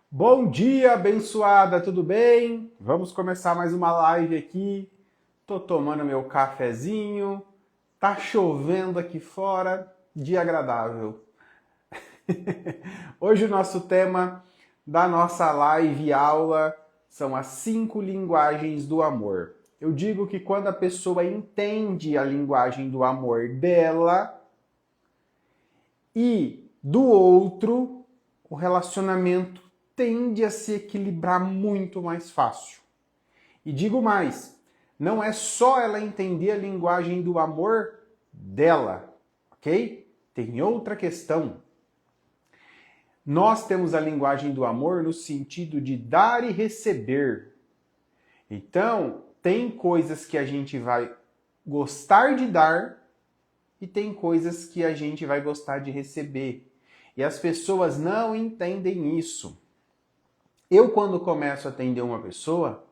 Bom dia, abençoada, tudo bem? Vamos começar mais uma live aqui. Tô tomando meu cafezinho, tá chovendo aqui fora, dia agradável. Hoje o nosso tema da nossa live aula são as 5 linguagens do amor. Eu digo que quando a pessoa entende a linguagem do amor dela e do outro, o relacionamento tende a se equilibrar muito mais fácil. E digo mais, não é só ela entender a linguagem do amor dela, ok? Tem outra questão. Nós temos a linguagem do amor no sentido de dar e receber. Então, tem coisas que a gente vai gostar de dar e tem coisas que a gente vai gostar de receber. E as pessoas não entendem isso. Eu, quando começo a atender uma pessoa,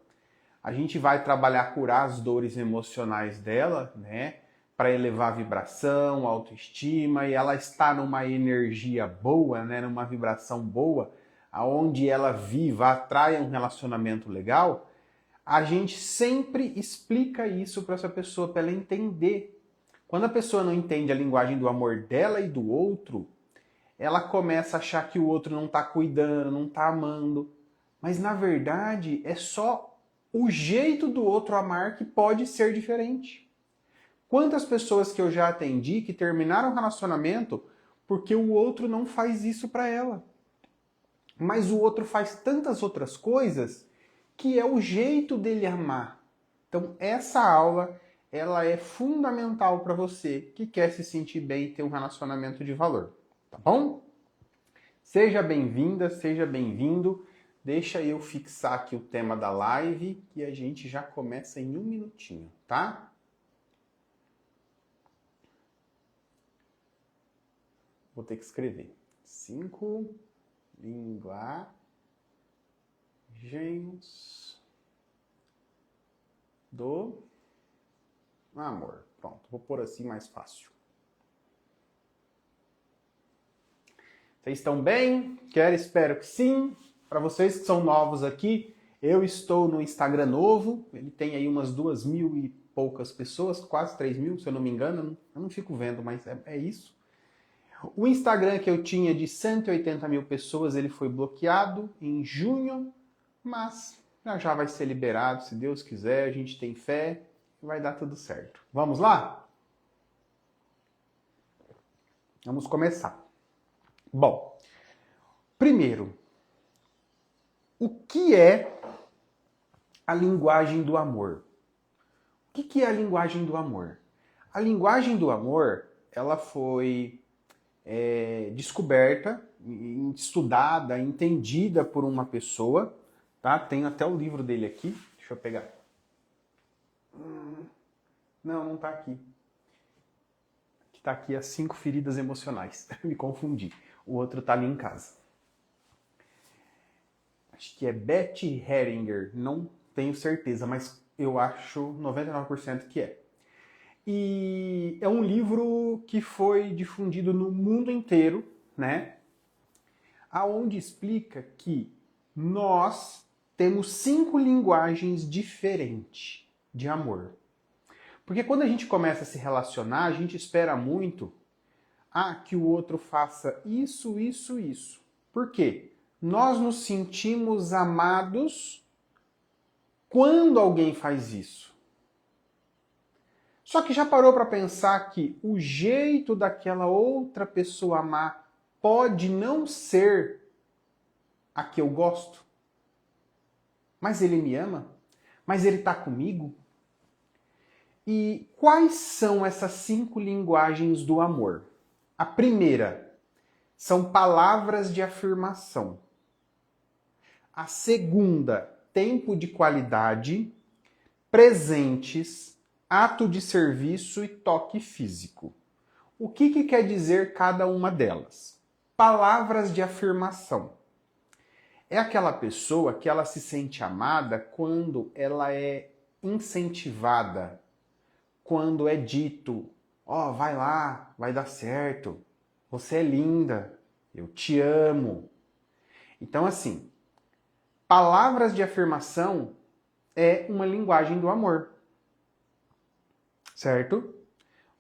a gente vai trabalhar, curar as dores emocionais dela, né? Para elevar a vibração, a autoestima, e ela está numa energia boa, né? Numa vibração boa, aonde ela viva, atraia um relacionamento legal. A gente sempre explica isso para essa pessoa, para ela entender. Quando a pessoa não entende a linguagem do amor dela e do outro, ela começa a achar que o outro não está cuidando, não está amando. Mas na verdade é só o jeito do outro amar que pode ser diferente. Quantas pessoas que eu já atendi que terminaram o relacionamento porque o outro não faz isso para ela. Mas o outro faz tantas outras coisas que é o jeito dele amar. Então essa aula ela é fundamental para você que quer se sentir bem e ter um relacionamento de valor, tá bom? Seja bem-vinda, seja bem-vindo. Deixa eu fixar aqui o tema da live e a gente já começa em um minutinho, tá? Vou ter que escrever. 5 linguagens do amor. Pronto, vou pôr assim mais fácil. Vocês estão bem? Espero que sim. Para vocês que são novos aqui, eu estou no Instagram novo. Ele tem aí umas 2.000 e poucas pessoas, quase 3.000, se eu não me engano. Eu não fico vendo, mas é isso. O Instagram que eu tinha de 180 mil pessoas, ele foi bloqueado em junho, mas já vai ser liberado, se Deus quiser, a gente tem fé e vai dar tudo certo. Vamos lá? Vamos começar. Bom, primeiro, o que é a linguagem do amor? O que é a linguagem do amor? A linguagem do amor, ela foi descoberta, estudada, entendida por uma pessoa, tá? Tem até o livro dele aqui. Deixa eu pegar. Não tá aqui. Tá aqui as 5 feridas emocionais. Me confundi. O outro tá ali em casa. Acho que é Betty Heringer, não tenho certeza, mas eu acho 99% que é. E é um livro que foi difundido no mundo inteiro, né? Aonde explica que nós temos 5 linguagens diferentes de amor. Porque quando a gente começa a se relacionar, a gente espera muito que o outro faça isso, isso, isso. Por quê? Nós nos sentimos amados quando alguém faz isso. Só que já parou para pensar que o jeito daquela outra pessoa amar pode não ser a que eu gosto? Mas ele me ama? Mas ele está comigo? E quais são essas 5 linguagens do amor? A primeira são palavras de afirmação. A segunda, tempo de qualidade, presentes, ato de serviço e toque físico. O que quer dizer cada uma delas? Palavras de afirmação. É aquela pessoa que ela se sente amada quando ela é incentivada, quando é dito, vai lá, vai dar certo, você é linda, eu te amo. Então assim, palavras de afirmação é uma linguagem do amor. Certo?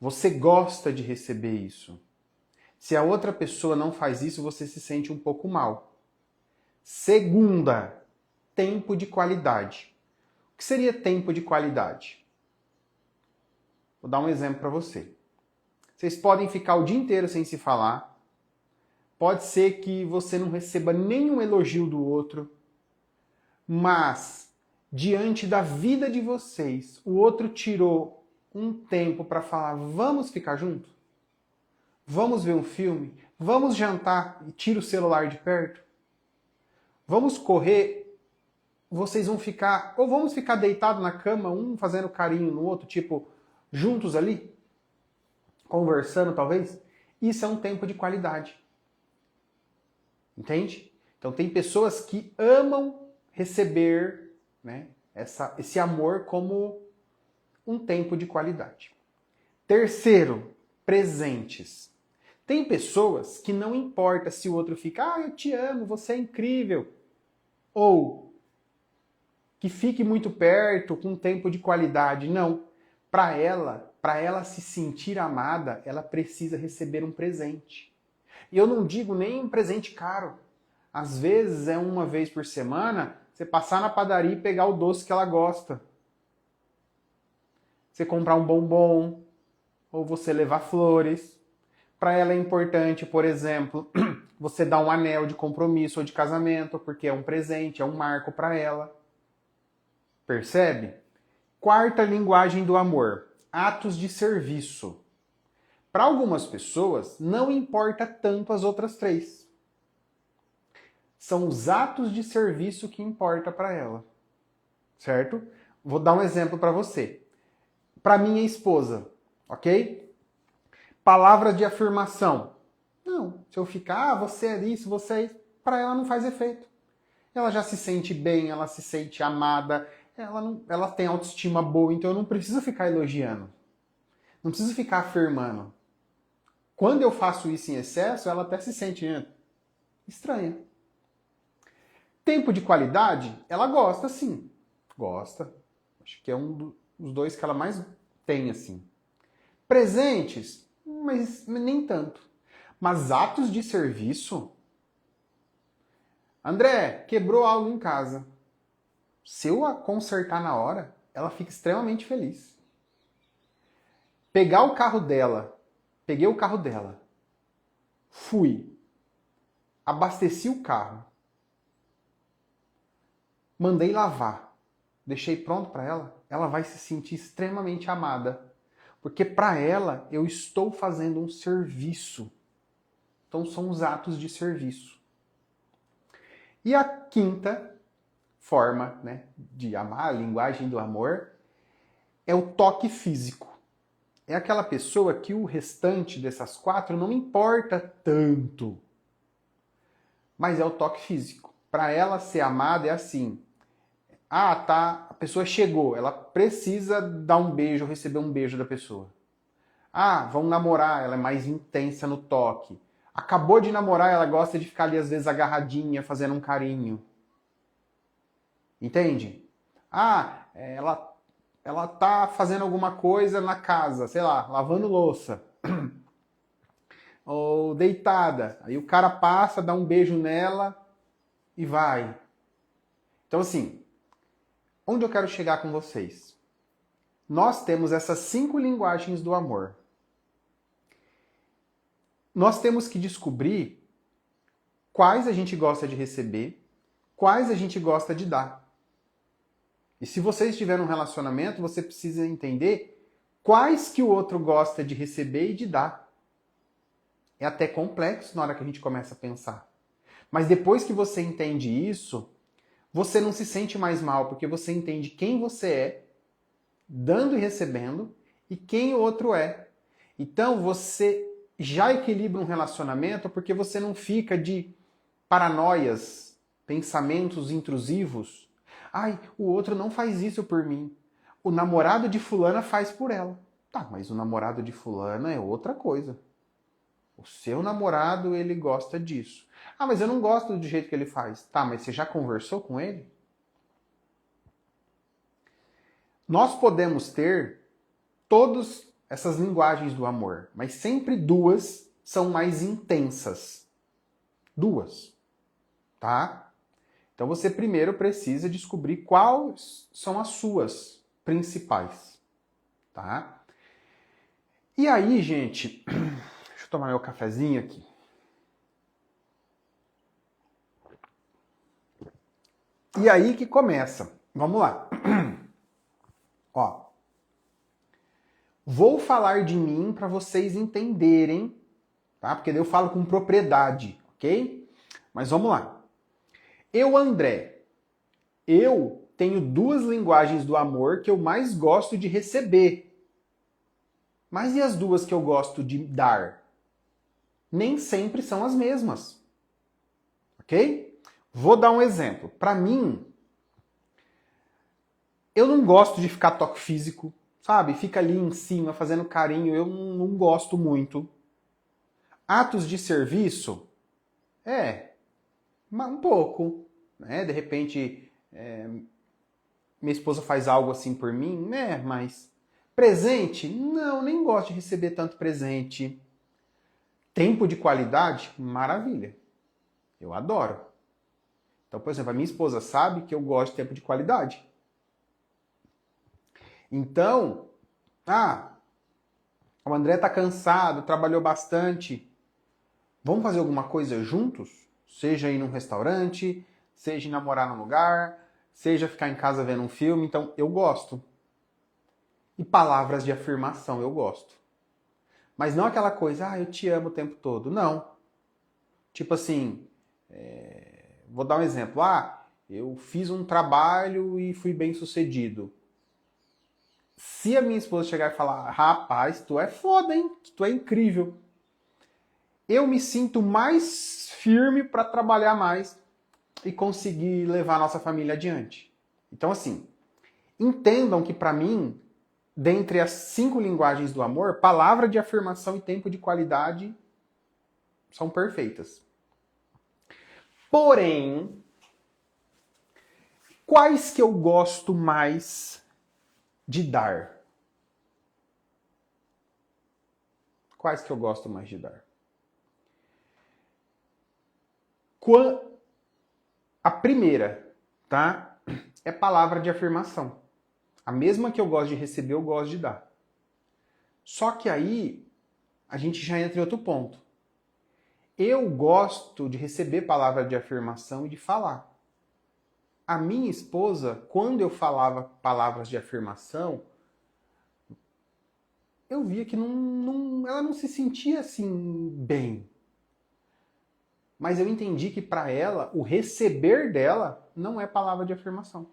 Você gosta de receber isso. Se a outra pessoa não faz isso, você se sente um pouco mal. Segunda, tempo de qualidade. O que seria tempo de qualidade? Vou dar um exemplo para você. Vocês podem ficar o dia inteiro sem se falar. Pode ser que você não receba nenhum elogio do outro. Mas, diante da vida de vocês, o outro tirou um tempo para falar, vamos ficar junto? Vamos ver um filme? Vamos jantar e tira o celular de perto? Vamos correr? Vocês vão ficar... Ou vamos ficar deitados na cama, um fazendo carinho no outro, tipo, juntos ali? Conversando, talvez? Isso é um tempo de qualidade. Entende? Então tem pessoas que amam receber, né, esse amor como um tempo de qualidade. Terceiro, presentes. Tem pessoas que não importa se o outro fica, eu te amo, você é incrível. Ou que fique muito perto, com tempo de qualidade. Não. Para ela se sentir amada, ela precisa receber um presente. E eu não digo nem um presente caro. Às vezes é uma vez por semana, você passar na padaria e pegar o doce que ela gosta. Você comprar um bombom, ou você levar flores. Para ela é importante, por exemplo, você dar um anel de compromisso ou de casamento, porque é um presente, é um marco para ela. Percebe? Quarta linguagem do amor, atos de serviço. Para algumas pessoas, não importa tanto as outras três. São os atos de serviço que importa para ela. Certo? Vou dar um exemplo para você. Para minha esposa, ok? Palavras de afirmação. Não, se eu ficar, você é isso, você é isso, para ela não faz efeito. Ela já se sente bem, ela se sente amada, ela tem autoestima boa, então eu não preciso ficar elogiando. Não preciso ficar afirmando. Quando eu faço isso em excesso, ela até se sente estranha. Tempo de qualidade, ela gosta sim. Gosta. Acho que é um dos dois que ela mais tem, assim. Presentes, mas nem tanto. Mas atos de serviço? André, quebrou algo em casa. Se eu a consertar na hora, ela fica extremamente feliz. Peguei o carro dela, fui, abasteci o carro, mandei lavar, deixei pronto para ela vai se sentir extremamente amada. Porque para ela, eu estou fazendo um serviço. Então são os atos de serviço. E a quinta forma, né, de amar, a linguagem do amor, é o toque físico. É aquela pessoa que o restante dessas quatro não importa tanto. Mas é o toque físico. Para ela ser amada é assim. Ah, tá, a pessoa chegou, ela precisa dar um beijo, receber um beijo da pessoa. Ah, vão namorar, ela é mais intensa no toque. Acabou de namorar, ela gosta de ficar ali às vezes agarradinha, fazendo um carinho. Entende? Ah, ela tá fazendo alguma coisa na casa, sei lá, lavando louça. Ou deitada. Aí o cara passa, dá um beijo nela e vai. Então assim, onde eu quero chegar com vocês? Nós temos essas 5 linguagens do amor. Nós temos que descobrir quais a gente gosta de receber, quais a gente gosta de dar. E se você estiver num relacionamento, você precisa entender quais que o outro gosta de receber e de dar. É até complexo na hora que a gente começa a pensar. Mas depois que você entende isso, você não se sente mais mal, porque você entende quem você é, dando e recebendo, e quem o outro é. Então você já equilibra um relacionamento porque você não fica de paranoias, pensamentos intrusivos. Ai, o outro não faz isso por mim. O namorado de fulana faz por ela. Tá, mas o namorado de fulana é outra coisa. O seu namorado, ele gosta disso. Ah, mas eu não gosto do jeito que ele faz. Tá, mas você já conversou com ele? Nós podemos ter todas essas linguagens do amor, mas sempre duas são mais intensas. Duas, tá? Então você primeiro precisa descobrir quais são as suas principais, tá? E aí, gente, deixa eu tomar meu cafezinho aqui. E aí que começa. Vamos lá. Ó. Vou falar de mim para vocês entenderem, tá? Porque daí eu falo com propriedade, ok? Mas vamos lá. Eu, André, eu tenho duas linguagens do amor que eu mais gosto de receber. Mas e as duas que eu gosto de dar? Nem sempre são as mesmas. Ok? Vou dar um exemplo. Para mim, eu não gosto de ficar toque físico, sabe? Fica ali em cima fazendo carinho, eu não gosto muito. Atos de serviço, um pouco, né? De repente, minha esposa faz algo assim por mim, né? Mas presente, não, nem gosto de receber tanto presente. Tempo de qualidade, maravilha. Eu adoro. Então, por exemplo, a minha esposa sabe que eu gosto de tempo de qualidade. Então, o André tá cansado, trabalhou bastante. Vamos fazer alguma coisa juntos? Seja ir num restaurante, seja ir namorar num lugar, seja ficar em casa vendo um filme. Então, eu gosto. E palavras de afirmação, eu gosto. Mas não aquela coisa, eu te amo o tempo todo. Não. Tipo assim, vou dar um exemplo. Eu fiz um trabalho e fui bem sucedido. Se a minha esposa chegar e falar, rapaz, tu é foda, hein? Tu é incrível. Eu me sinto mais firme para trabalhar mais e conseguir levar a nossa família adiante. Então, assim, entendam que para mim, dentre as 5 linguagens do amor, palavra de afirmação e tempo de qualidade são perfeitas. Porém, quais que eu gosto mais de dar? Quais que eu gosto mais de dar? A primeira, tá? É palavra de afirmação. A mesma que eu gosto de receber, eu gosto de dar. Só que aí, a gente já entra em outro ponto. Eu gosto de receber palavra de afirmação e de falar. A minha esposa, quando eu falava palavras de afirmação, eu via que ela não se sentia assim bem. Mas eu entendi que para ela, o receber dela não é palavra de afirmação.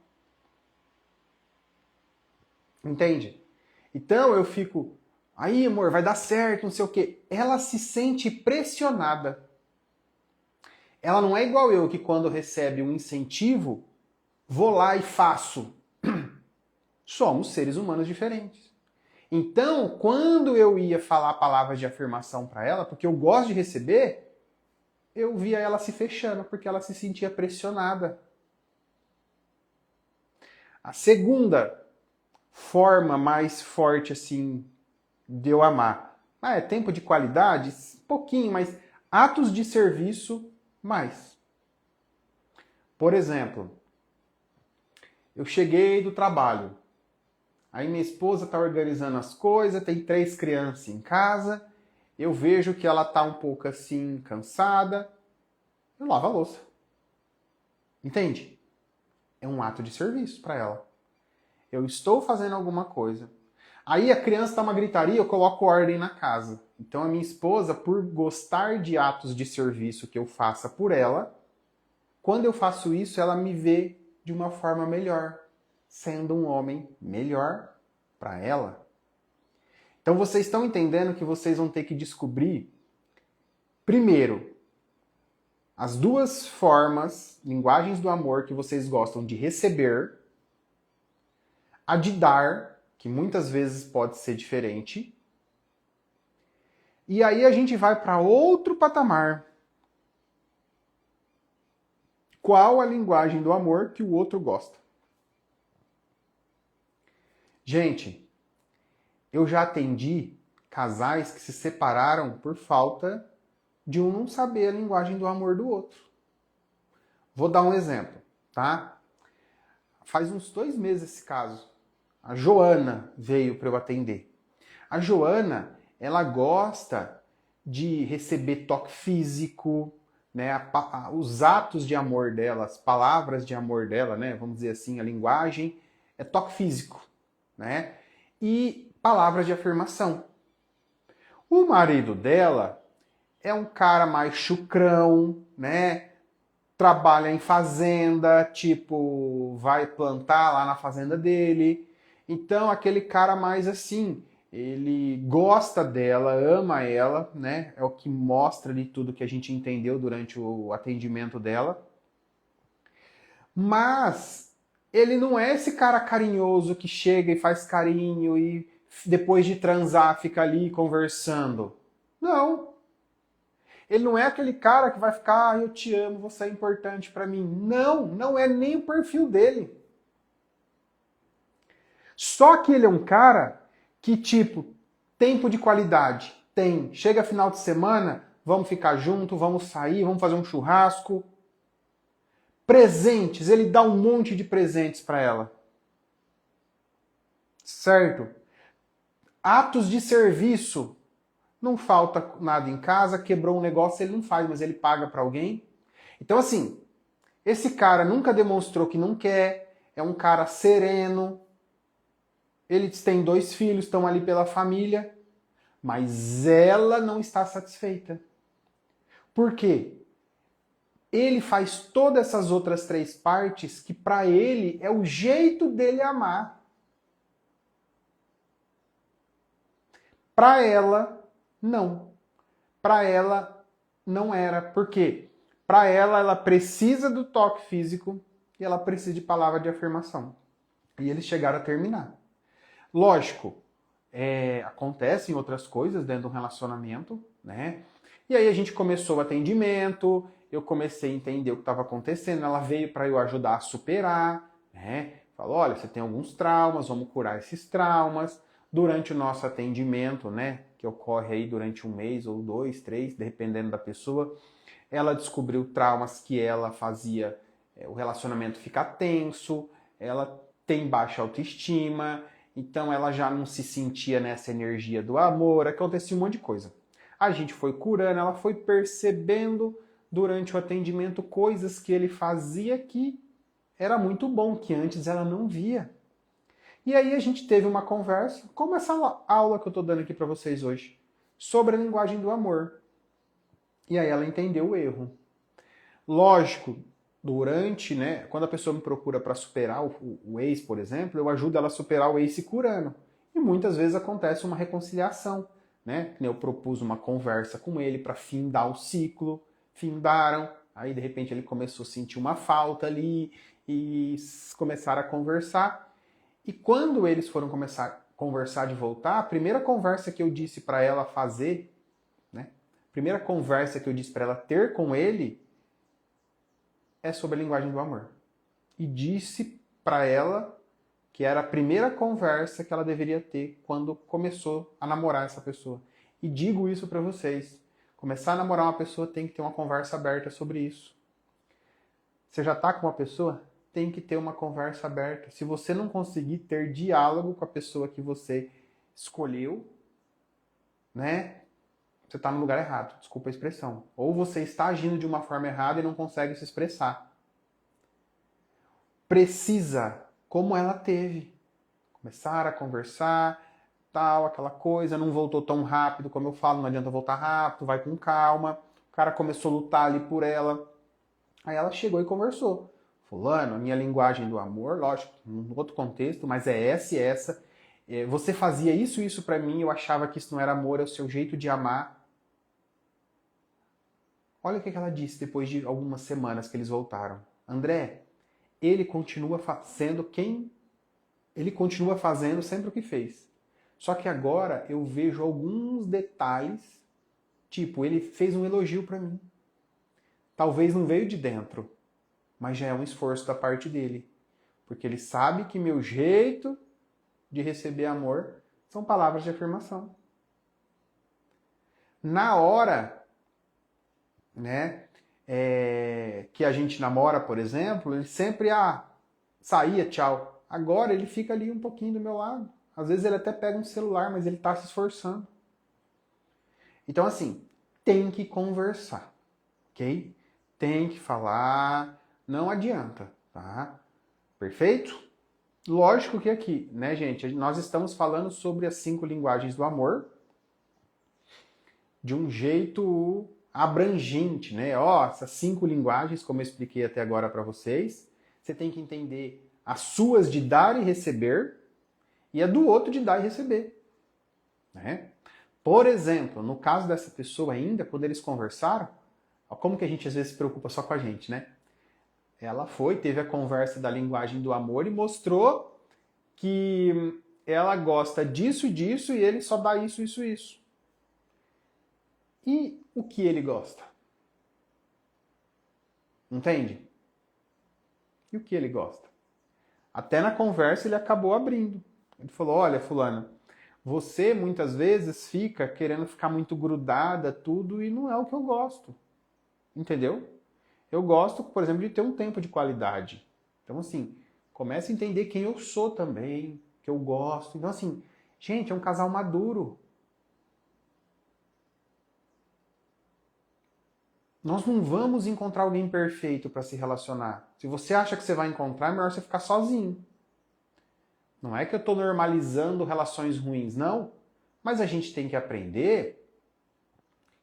Entende? Então eu fico, aí amor, vai dar certo, não sei o quê. Ela se sente pressionada. Ela não é igual eu, que quando recebe um incentivo, vou lá e faço. Somos seres humanos diferentes. Então, quando eu ia falar palavras de afirmação para ela, porque eu gosto de receber, eu via ela se fechando, porque ela se sentia pressionada. A segunda forma mais forte, assim, de eu amar. É tempo de qualidade? Pouquinho, mas atos de serviço, mais. Por exemplo, eu cheguei do trabalho. Aí minha esposa está organizando as coisas, tem 3 crianças em casa. Eu vejo que ela está um pouco assim, cansada. Eu lavo a louça. Entende? É um ato de serviço para ela. Eu estou fazendo alguma coisa. Aí a criança está uma gritaria, eu coloco ordem na casa. Então a minha esposa, por gostar de atos de serviço que eu faça por ela, quando eu faço isso, ela me vê de uma forma melhor, sendo um homem melhor para ela. Então vocês estão entendendo que vocês vão ter que descobrir, primeiro, as 2 formas, linguagens do amor que vocês gostam de receber, a de dar, que muitas vezes pode ser diferente, E aí a gente vai para outro patamar. Qual a linguagem do amor que o outro gosta? Gente, eu já atendi casais que se separaram por falta de um não saber a linguagem do amor do outro. Vou dar um exemplo, tá? Faz uns 2 meses esse caso. A Joana veio para eu atender. A Joana, ela gosta de receber toque físico, né? Os atos de amor dela, as palavras de amor dela, né? Vamos dizer assim, a linguagem é toque físico, né? E palavras de afirmação. O marido dela é um cara mais chucrão, né? Trabalha em fazenda, tipo, vai plantar lá na fazenda dele. Então, aquele cara mais assim, ele gosta dela, ama ela, né? É o que mostra ali tudo que a gente entendeu durante o atendimento dela. Mas ele não é esse cara carinhoso que chega e faz carinho e depois de transar fica ali conversando. Não. Ele não é aquele cara que vai ficar, eu te amo, você é importante pra mim. Não, não é nem o perfil dele. Só que ele é um cara que, tipo, tempo de qualidade tem. Chega final de semana, vamos ficar junto, vamos sair, vamos fazer um churrasco. Presentes, ele dá um monte de presentes pra ela. Certo? Atos de serviço. Não falta nada em casa, quebrou um negócio, ele não faz, mas ele paga pra alguém. Então, assim, esse cara nunca demonstrou que não quer, é um cara sereno, eles têm 2 filhos, estão ali pela família, mas ela não está satisfeita. Por quê? Ele faz todas essas outras 3 partes que para ele é o jeito dele amar. Para ela, não. Para ela, não era. Por quê? Para ela precisa do toque físico e ela precisa de palavra de afirmação. E eles chegaram a terminar. Lógico, acontecem outras coisas dentro do relacionamento, né? E aí a gente começou o atendimento, eu comecei a entender o que estava acontecendo, ela veio para eu ajudar a superar, né? Falou, olha, você tem alguns traumas, vamos curar esses traumas. Durante o nosso atendimento, né, que ocorre aí durante 1 mês ou 2, 3, dependendo da pessoa, ela descobriu traumas que ela fazia o relacionamento ficar tenso, ela tem baixa autoestima, então ela já não se sentia nessa energia do amor, acontecia um monte de coisa. A gente foi curando, ela foi percebendo durante o atendimento coisas que ele fazia que era muito bom, que antes ela não via. E aí a gente teve uma conversa, como essa aula que eu estou dando aqui para vocês hoje, sobre a linguagem do amor. E aí ela entendeu o erro. Lógico, durante, né, quando a pessoa me procura para superar o ex, por exemplo, eu ajudo ela a superar o ex se curando. E muitas vezes acontece uma reconciliação, né? Eu propus uma conversa com ele para findar o ciclo, findaram, aí de repente ele começou a sentir uma falta ali e começaram a conversar. E quando eles foram começar a conversar de voltar, a primeira conversa que eu disse para ela fazer, né? A primeira conversa que eu disse para ela ter com ele é sobre a linguagem do amor. E disse para ela que era a primeira conversa que ela deveria ter quando começou a namorar essa pessoa. E digo isso para vocês. Começar a namorar uma pessoa tem que ter uma conversa aberta sobre isso. Você já está com uma pessoa? Tem que ter uma conversa aberta. Se você não conseguir ter diálogo com a pessoa que você escolheu, né? Você está no lugar errado, desculpa a expressão. Ou você está agindo de uma forma errada e não consegue se expressar. Precisa, como ela teve. Começar a conversar, tal, aquela coisa, não voltou tão rápido, como eu falo, não adianta voltar rápido, vai com calma. O cara começou a lutar ali por ela. Aí ela chegou e conversou. Fulano, a minha linguagem do amor, lógico, num outro contexto, mas é essa e essa. Você fazia isso e isso pra mim, eu achava que isso não era amor, é o seu jeito de amar. Olha o que ela disse depois de algumas semanas que eles voltaram. André, ele continua fazendo sempre o que fez. Só que agora eu vejo alguns detalhes Tipo, ele fez um elogio para mim. Talvez não veio de dentro, mas já é um esforço da parte dele. Porque ele sabe que meu jeito de receber amor são palavras de afirmação. Na hora, né, que a gente namora, por exemplo, ele sempre saía, tchau. Agora ele fica ali um pouquinho do meu lado. Às vezes ele até pega um celular, mas ele está se esforçando. Então, assim, tem que conversar, ok? Tem que falar, não adianta, tá? Perfeito? Lógico que aqui, né, gente, nós estamos falando sobre as 5 linguagens do amor de um jeito abrangente, né? Ó, essas 5 linguagens, como eu expliquei até agora para vocês, você tem que entender as suas de dar e receber e a do outro de dar e receber, né? Por exemplo, no caso dessa pessoa ainda, quando eles conversaram, ó, como que a gente às vezes se preocupa só com a gente, né? Ela teve a conversa da linguagem do amor e mostrou que ela gosta disso e disso e ele só dá isso, isso, isso. E o que ele gosta? Entende? E o que ele gosta? Até na conversa ele acabou abrindo. Ele falou, olha, fulana, você muitas vezes fica querendo ficar muito grudada, tudo, e não é o que eu gosto. Entendeu? Eu gosto, por exemplo, de ter um tempo de qualidade. Então, assim, comece a entender quem eu sou também, que eu gosto. Então, assim, gente, é um casal maduro. Nós não vamos encontrar alguém perfeito para se relacionar. Se você acha que você vai encontrar, é melhor você ficar sozinho. Não é que eu estou normalizando relações ruins, não. Mas a gente tem que aprender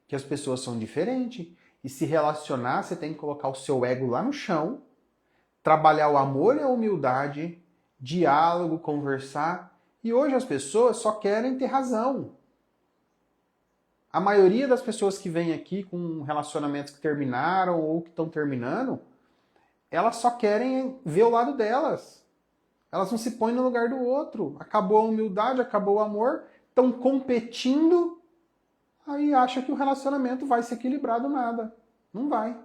que as pessoas são diferentes. E se relacionar, você tem que colocar o seu ego lá no chão, trabalhar o amor e a humildade, diálogo, conversar. E hoje as pessoas só querem ter razão. A maioria das pessoas que vêm aqui com relacionamentos que terminaram ou que estão terminando, elas só querem ver o lado delas. Elas não se põem no lugar do outro. Acabou a humildade, acabou o amor, estão competindo, aí acha que o relacionamento vai se equilibrar do nada. Não vai,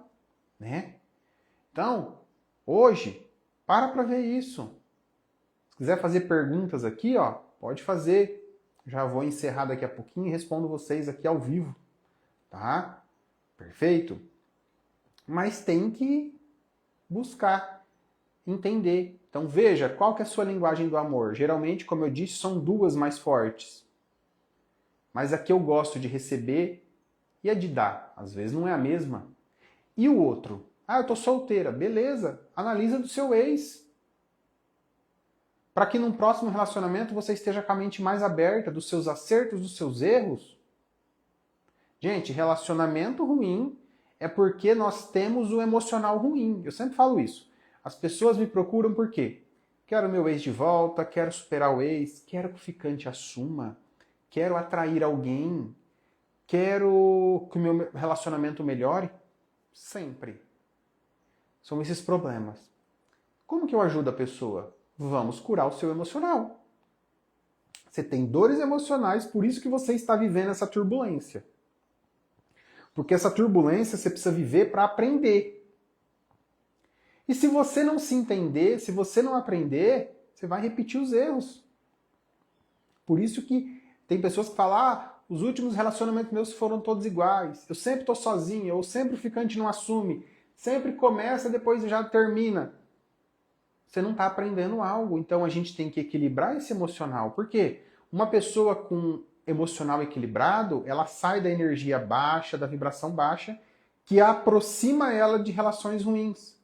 né? Então, hoje, para ver isso. Se quiser fazer perguntas aqui, ó, pode fazer. Já vou encerrar daqui a pouquinho e respondo vocês aqui ao vivo, tá? Perfeito? Mas tem que buscar, entender. Então veja, qual que é a sua linguagem do amor? Geralmente, como eu disse, são 2 mais fortes. Mas a que eu gosto de receber e a de dar. Às vezes não é a mesma. E o outro? Ah, eu tô solteira. Beleza, analisa do seu ex. Para que num próximo relacionamento você esteja com a mente mais aberta dos seus acertos, dos seus erros. Gente, relacionamento ruim é porque nós temos o emocional ruim. Eu sempre falo isso. As pessoas me procuram por quê? Quero meu ex de volta, quero superar o ex, quero que o ficante assuma, quero atrair alguém, quero que o meu relacionamento melhore. Sempre. São esses problemas. Como que eu ajudo a pessoa? Vamos curar o seu emocional. Você tem dores emocionais, por isso que você está vivendo essa turbulência. Porque essa turbulência você precisa viver para aprender. E se você não se entender, se você não aprender, você vai repetir os erros. Por isso que tem pessoas que falam, os últimos relacionamentos meus foram todos iguais, eu sempre estou sozinho, ou sempre o ficante não assume, sempre começa, depois já termina. Você não está aprendendo algo, então a gente tem que equilibrar esse emocional. Por quê? Uma pessoa com emocional equilibrado, ela sai da energia baixa, da vibração baixa, que aproxima ela de relações ruins.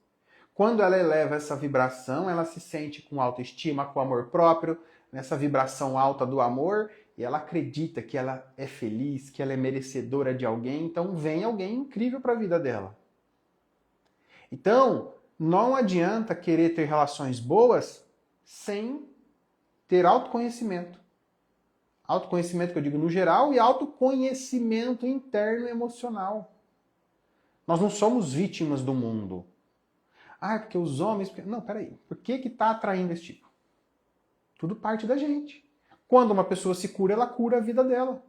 Quando ela eleva essa vibração, ela se sente com autoestima, com amor próprio, nessa vibração alta do amor, e ela acredita que ela é feliz, que ela é merecedora de alguém, então vem alguém incrível para a vida dela. Então, não adianta querer ter relações boas sem ter autoconhecimento. Autoconhecimento que eu digo no geral e autoconhecimento interno e emocional. Nós não somos vítimas do mundo. Ah, porque os homens... Não, peraí. Por que está atraindo esse tipo? Tudo parte da gente. Quando uma pessoa se cura, ela cura a vida dela.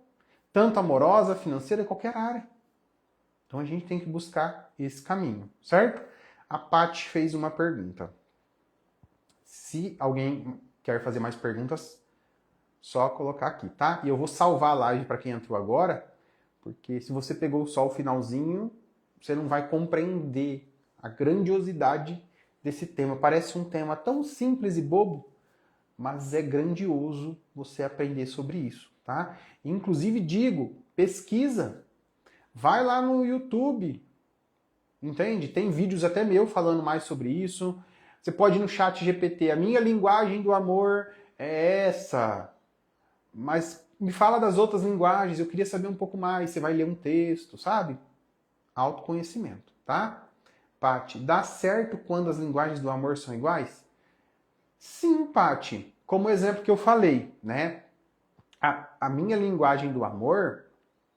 tanto amorosa, financeira, em qualquer área. Então a gente tem que buscar esse caminho, certo? A Paty fez uma pergunta. Se alguém quer fazer mais perguntas, só colocar aqui, tá? E eu vou salvar a live para quem entrou agora, porque se você pegou só o finalzinho, você não vai compreender a grandiosidade desse tema. Parece um tema tão simples e bobo, mas é grandioso você aprender sobre isso, tá? Inclusive digo, pesquisa. Vai lá no YouTube, entende? Tem vídeos até meu falando mais sobre isso. Você pode ir no chat GPT, a minha linguagem do amor é essa. Mas me fala das outras linguagens, eu queria saber um pouco mais. Você vai ler um texto, sabe? Autoconhecimento, tá? Paty, dá certo quando as linguagens do amor são iguais? Sim, Paty. Como exemplo que eu falei, né? A minha linguagem do amor,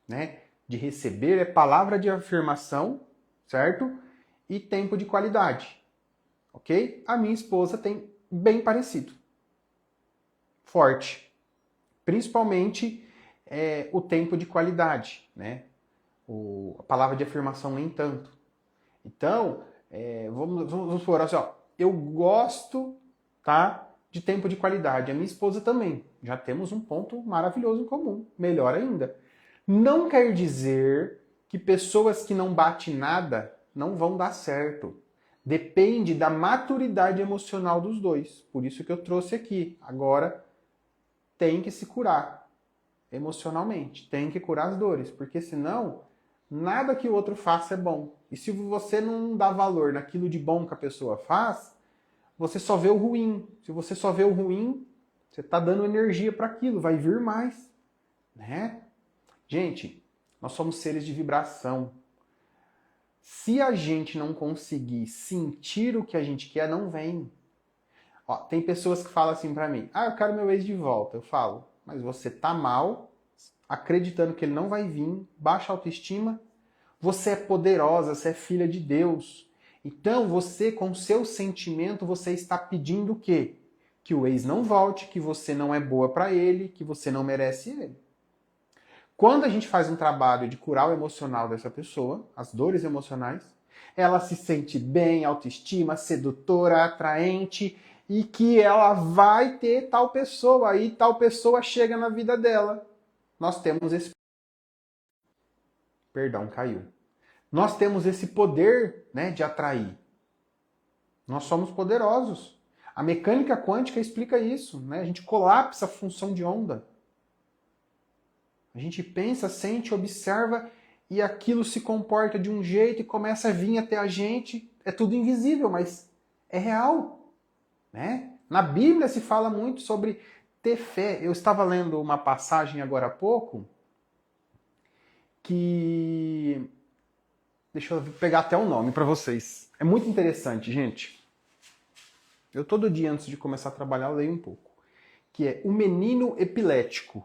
né? De receber é palavra de afirmação, certo? E tempo de qualidade, ok? A minha esposa tem bem parecido. Forte. Principalmente o tempo de qualidade, né? A palavra de afirmação nem tanto. Então, vamos supor assim, ó, eu gosto, tá, de tempo de qualidade. A minha esposa também. Já temos um ponto maravilhoso em comum. Melhor ainda. Não quer dizer que pessoas que não batem nada não vão dar certo. Depende da maturidade emocional dos dois. Por isso que eu trouxe aqui. Agora, tem que se curar emocionalmente. Tem que curar as dores. Porque senão, nada que o outro faça é bom. E se você não dá valor naquilo de bom que a pessoa faz, você só vê o ruim. Se você só vê o ruim, você está dando energia para aquilo. Vai vir mais, né? Gente, nós somos seres de vibração. Se a gente não conseguir sentir o que a gente quer, não vem. Ó, tem pessoas que falam assim pra mim, eu quero meu ex de volta. Eu falo, mas você tá mal, acreditando que ele não vai vir, baixa autoestima. Você é poderosa, você é filha de Deus. Então você, com seu sentimento, você está pedindo o quê? Que o ex não volte, que você não é boa pra ele, que você não merece ele. Quando a gente faz um trabalho de curar o emocional dessa pessoa, as dores emocionais, ela se sente bem, autoestima, sedutora, atraente, e que ela vai ter tal pessoa, aí tal pessoa chega na vida dela. Nós temos esse... Perdão, caiu. Nós temos esse poder, né, de atrair. Nós somos poderosos. A mecânica quântica explica isso, né? A gente colapsa a função de onda. A gente pensa, sente, observa e aquilo se comporta de um jeito e começa a vir até a gente. É tudo invisível, mas é real, né? Na Bíblia se fala muito sobre ter fé. Eu estava lendo uma passagem agora há pouco que... Deixa eu pegar até o nome para vocês. É muito interessante, gente. Eu todo dia antes de começar a trabalhar eu leio um pouco. Que é O Menino Epilético.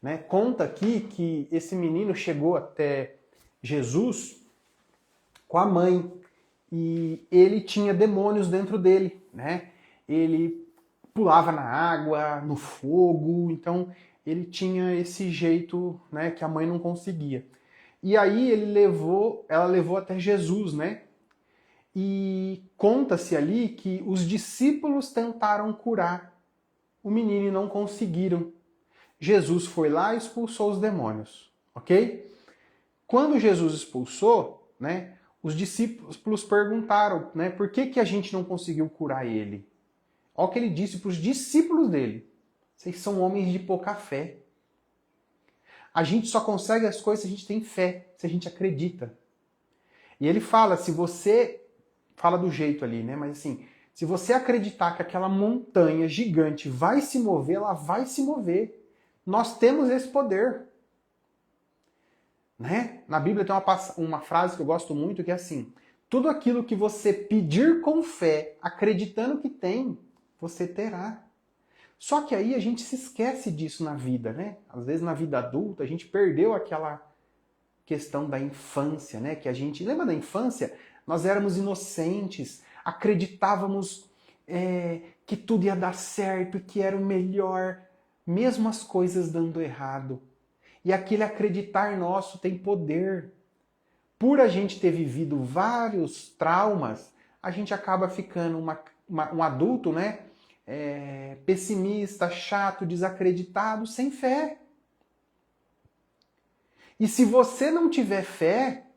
Né? Conta aqui que esse menino chegou até Jesus com a mãe e ele tinha demônios dentro dele, né? Ele pulava na água, no fogo, então ele tinha esse jeito, né, que a mãe não conseguia. E aí ela levou até Jesus, né? E conta-se ali que os discípulos tentaram curar o menino e não conseguiram. Jesus foi lá e expulsou os demônios, ok? Quando Jesus expulsou, né, os discípulos perguntaram, né, por que a gente não conseguiu curar ele? Olha o que ele disse para os discípulos dele. Vocês são homens de pouca fé. A gente só consegue as coisas se a gente tem fé, se a gente acredita. E ele fala, se você... Fala do jeito ali, né? Mas assim, se você acreditar que aquela montanha gigante vai se mover, ela vai se mover. Nós temos esse poder. Né? Na Bíblia tem uma frase que eu gosto muito que é assim, tudo aquilo que você pedir com fé, acreditando que tem, você terá. Só que aí a gente se esquece disso na vida, né? Às vezes na vida adulta a gente perdeu aquela questão da infância, né? Que a gente... Lembra da infância? Nós éramos inocentes, acreditávamos que tudo ia dar certo, que era o melhor, mesmo as coisas dando errado. E aquele acreditar nosso tem poder. Por a gente ter vivido vários traumas, a gente acaba ficando um adulto, né? Pessimista, chato, desacreditado, sem fé. E se você não tiver fé,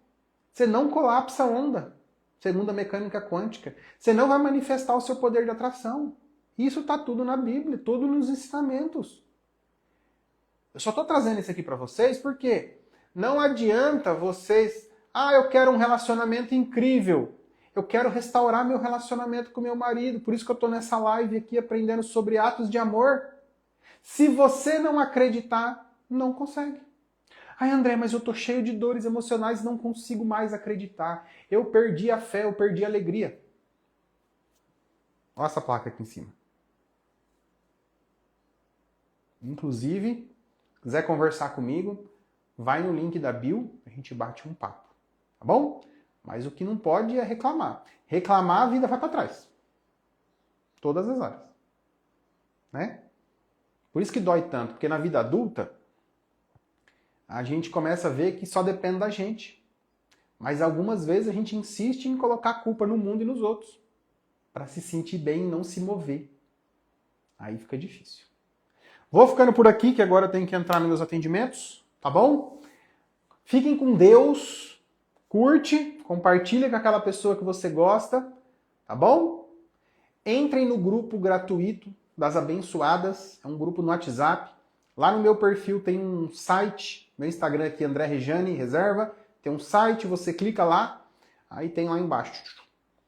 você não colapsa a onda, segundo a mecânica quântica. Você não vai manifestar o seu poder de atração. Isso está tudo na Bíblia, tudo nos ensinamentos. Eu só estou trazendo isso aqui para vocês porque não adianta vocês... eu quero um relacionamento incrível. Eu quero restaurar meu relacionamento com meu marido. Por isso que eu estou nessa live aqui aprendendo sobre atos de amor. Se você não acreditar, não consegue. André, mas eu estou cheio de dores emocionais e não consigo mais acreditar. Eu perdi a fé, eu perdi a alegria. Olha essa placa aqui em cima. Inclusive, se quiser conversar comigo, vai no link da bio, a gente bate um papo. Tá bom? Mas o que não pode é reclamar. Reclamar, a vida vai para trás. Todas as áreas. Né? Por isso que dói tanto, porque na vida adulta, a gente começa a ver que só depende da gente. Mas algumas vezes a gente insiste em colocar a culpa no mundo e nos outros. Para se sentir bem e não se mover. Aí fica difícil. Vou ficando por aqui, que agora eu tenho que entrar nos meus atendimentos. Tá bom? Fiquem com Deus. Curte, compartilha com aquela pessoa que você gosta, tá bom? Entrem no grupo gratuito das abençoadas, é um grupo no WhatsApp. Lá no meu perfil tem um site, meu Instagram aqui, André Rejane, reserva. Tem um site, você clica lá, aí tem lá embaixo.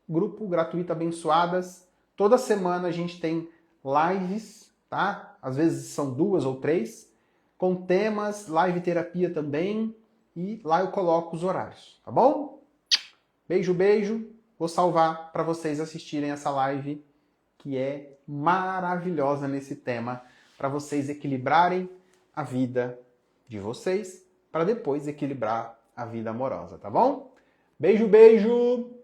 Grupo gratuito abençoadas. Toda semana a gente tem lives, tá? Às vezes são 2 ou 3, com temas, live terapia também. E lá eu coloco os horários, tá bom? Beijo, beijo. Vou salvar para vocês assistirem essa live que é maravilhosa nesse tema, para vocês equilibrarem a vida de vocês, para depois equilibrar a vida amorosa, tá bom? Beijo, beijo!